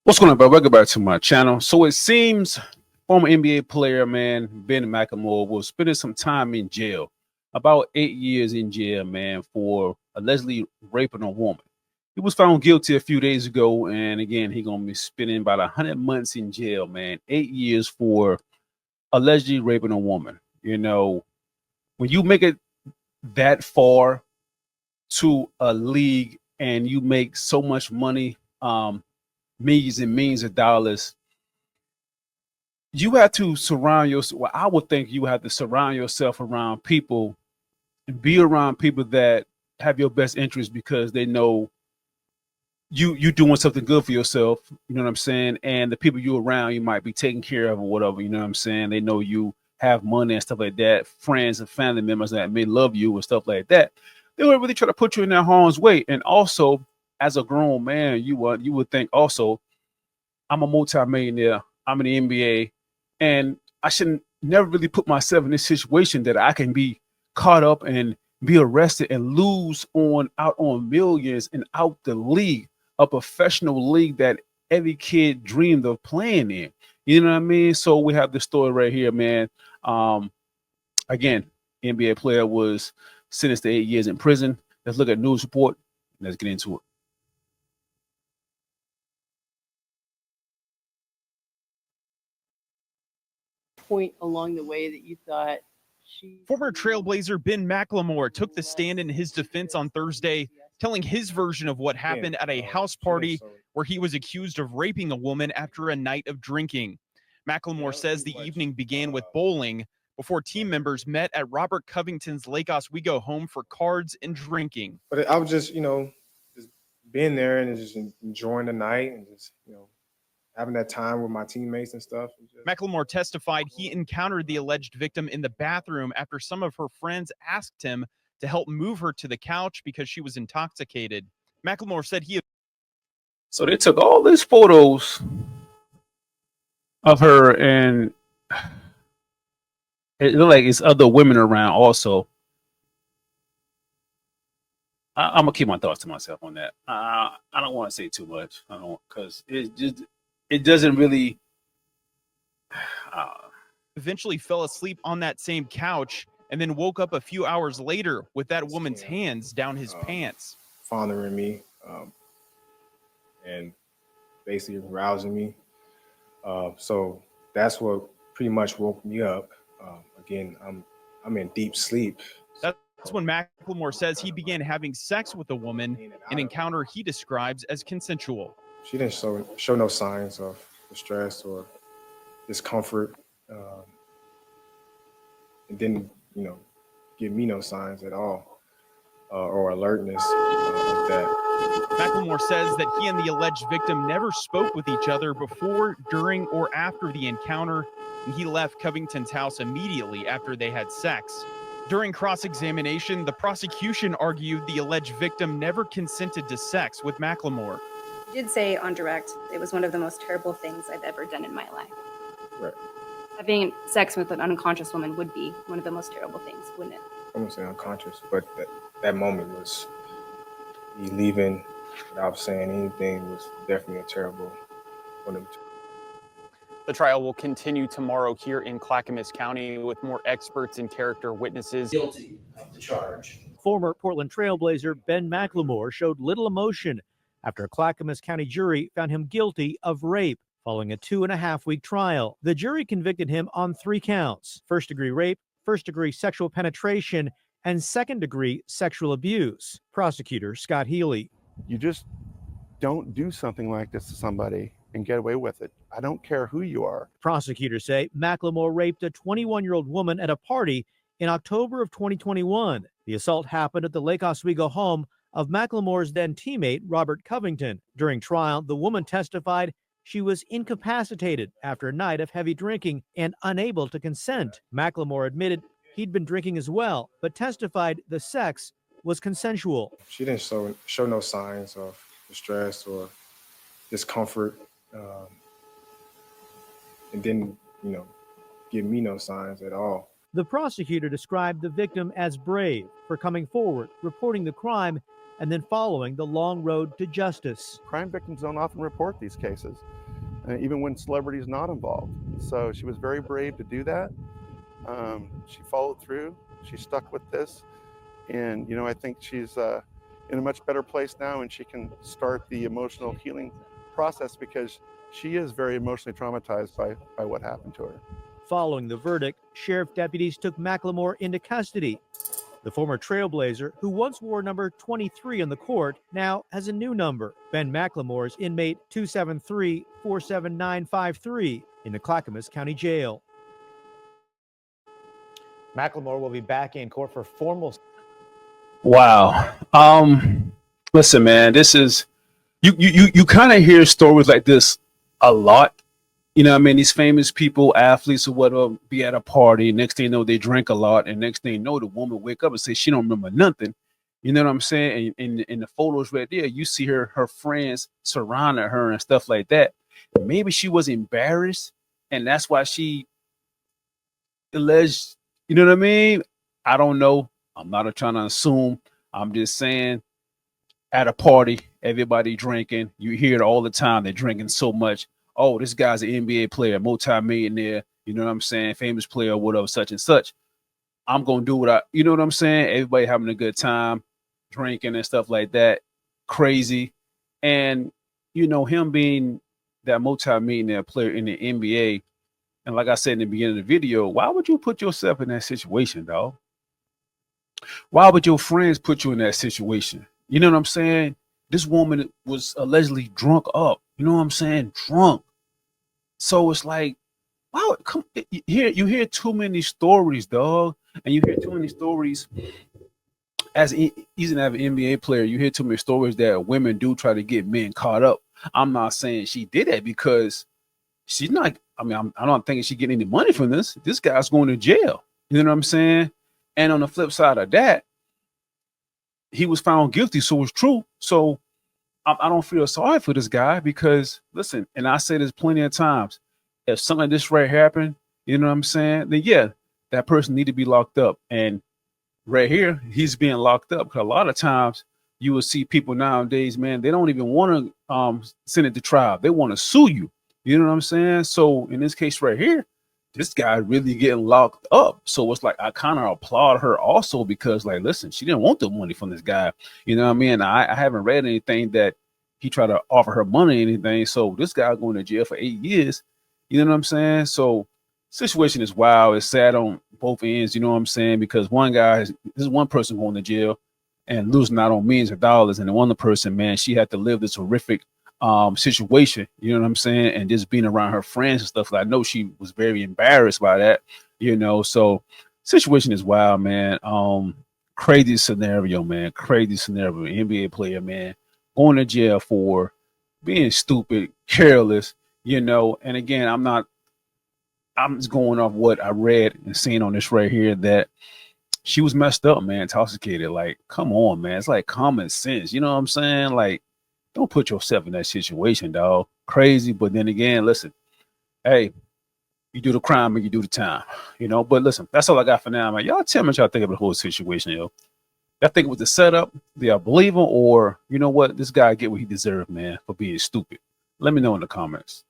What's going on, bro? Welcome back to my channel. So it seems former NBA player, man, Ben McLemore was spending some time in jail, about 8 years in jail, man, for allegedly raping a woman. He was found guilty a few days ago, and again, he's gonna be spending about 100 months in jail, man. 8 years for allegedly raping a woman. When you make it that far to a league and you make so much money, millions and millions of dollars, you have to surround yourself. Well, I would think you have to surround yourself around people and be around people that have your best interest because they know you doing something good for yourself. You know what I'm saying? And the people you around, you might be taking care of or whatever. You know what I'm saying? They know you have money and stuff like that. Friends and family members that may love you and stuff like that. They would really try to put you in their harm's way. And also, as a grown man, you would think also, I'm a multimillionaire. I'm in the NBA, and I shouldn't never really put myself in this situation that I can be caught up and be arrested and lose on out on millions and out the league, a professional league that every kid dreamed of playing in. You know what I mean? So we have this story right here, man. Um, Again, NBA player was sentenced to 8 years in prison. Let's look at news report. Let's get into it. Point along the way that you thought she... Former Trailblazer Ben McLemore took the stand in his defense on Thursday, telling his version of what happened at a house party where he was accused of raping a woman after a night of drinking. McLemore says the evening began with bowling before team members met at Robert Covington's Lake Oswego home for cards and drinking. But I was just, just being there and just enjoying the night and just, having that time with my teammates and stuff. McLemore testified he encountered the alleged victim in the bathroom after some of her friends asked him to help move her to the couch because she was intoxicated. McLemore said he... So they took all these photos of her, and it looked like it's other women around also. I'm gonna keep my thoughts to myself on that. I don't want to say too much. I don't, because it doesn't really. Eventually fell asleep on that same couch and then woke up a few hours later with that woman's hands down his pants. Fondling me and basically rousing me. So that's what pretty much woke me up. Again, I'm in deep sleep. That's when McLemore says he began having sex with a woman, an encounter he describes as consensual. She didn't show no signs of distress or discomfort. It didn't, give me no signs at all or alertness of that. McLemore says that he and the alleged victim never spoke with each other before, during, or after the encounter, and he left Covington's house immediately after they had sex. During cross-examination, the prosecution argued the alleged victim never consented to sex with McLemore. He did say on direct, it was one of the most terrible things I've ever done in my life. Right. Having sex with an unconscious woman would be one of the most terrible things, wouldn't it? I won't say unconscious, but that moment was me leaving without saying anything was definitely a terrible one. The trial will continue tomorrow here in Clackamas County with more experts and character witnesses. Guilty of the charge. Former Portland Trailblazer Ben McLemore showed little emotion after a Clackamas County jury found him guilty of rape following a 2.5-week trial. The jury convicted him on 3 counts: first-degree rape, first-degree sexual penetration, and second-degree sexual abuse. Prosecutor Scott Healy. You just don't do something like this to somebody and get away with it. I don't care who you are. Prosecutors say McLemore raped a 21-year-old woman at a party in October of 2021. The assault happened at the Lake Oswego home of McLemore's then teammate, Robert Covington. During trial, the woman testified she was incapacitated after a night of heavy drinking and unable to consent. McLemore admitted he'd been drinking as well, but testified the sex was consensual. She didn't show no signs of distress or discomfort. It didn't, give me no signs at all. The prosecutor described the victim as brave for coming forward, reporting the crime, and then following the long road to justice. Crime victims don't often report these cases, even when celebrities not involved. So she was very brave to do that. She followed through. She stuck with this, and I think she's in a much better place now, and she can start the emotional healing process because she is very emotionally traumatized by what happened to her. Following the verdict, sheriff deputies took McLemore into custody. The former trailblazer, who once wore number 23 on the court, now has a new number. Ben McLemore is inmate 273-47953 in the Clackamas County Jail. McLemore will be back in court for formal. Wow. Listen, man, this is you kind of hear stories like this a lot. You know what I mean? These famous people, athletes or whatever, be at a party. Next thing you know, they drink a lot. And next thing you know, the woman wake up and say she don't remember nothing. You know what I'm saying? And in the photos right there, you see her friends surrounding her and stuff like that. Maybe she was embarrassed, and that's why she alleged, you know what I mean? I don't know. I'm not trying to assume. I'm just saying at a party, everybody drinking. You hear it all the time. They're drinking so much. Oh, this guy's an NBA player, multi-millionaire, you know what I'm saying? Famous player, whatever, such and such. I'm going to do what you know what I'm saying? Everybody having a good time, drinking and stuff like that. Crazy. And, him being that multi-millionaire player in the NBA, and like I said in the beginning of the video, why would you put yourself in that situation, dog? Why would your friends put you in that situation? You know what I'm saying? This woman was allegedly drunk up. You know what I'm saying? Drunk. So it's like, wow, you hear too many stories, dog. And you hear too many stories as even as an NBA player, you hear too many stories that women do try to get men caught up. I'm not saying she did that because she's not, I'm not thinking she getting any money from this. This guy's going to jail. You know what I'm saying? And on the flip side of that, he was found guilty, so it's true. So I don't feel sorry for this guy because, listen, and I say this plenty of times, if something like this right happened, you know what I'm saying, then yeah, that person need to be locked up. And right here, he's being locked up because a lot of times you will see people nowadays, man, they don't even want to send it to trial. They want to sue you. You know what I'm saying? So in this case right here, this guy really getting locked up. So it's like I kind of applaud her also because, like, listen, she didn't want the money from this guy. You know what I mean? I haven't read anything that he tried to offer her money or anything. So this guy going to jail for 8 years. You know what I'm saying? So situation is wild. It's sad on both ends. You know what I'm saying? Because this is one person going to jail and losing out on millions of dollars, and the one person, man, she had to live this horrific situation, you know what I'm saying, and just being around her friends and stuff. Like, I know she was very embarrassed by that, so situation is wild, man. Crazy scenario, man. Crazy scenario. NBA player, man, going to jail for being stupid, careless, and again, I'm just going off what I read and seen on this right here that she was messed up, man, intoxicated. Like, come on, man. It's like common sense. You know what I'm saying? Like, don't put yourself in that situation, dog. Crazy. But then again, listen, hey, you do the crime and you do the time, But listen, that's all I got for now, man. Y'all tell me what y'all think of the whole situation, yo. Y'all think it was the setup? Do y'all believe him? Or, you know what? This guy get what he deserved, man, for being stupid. Let me know in the comments.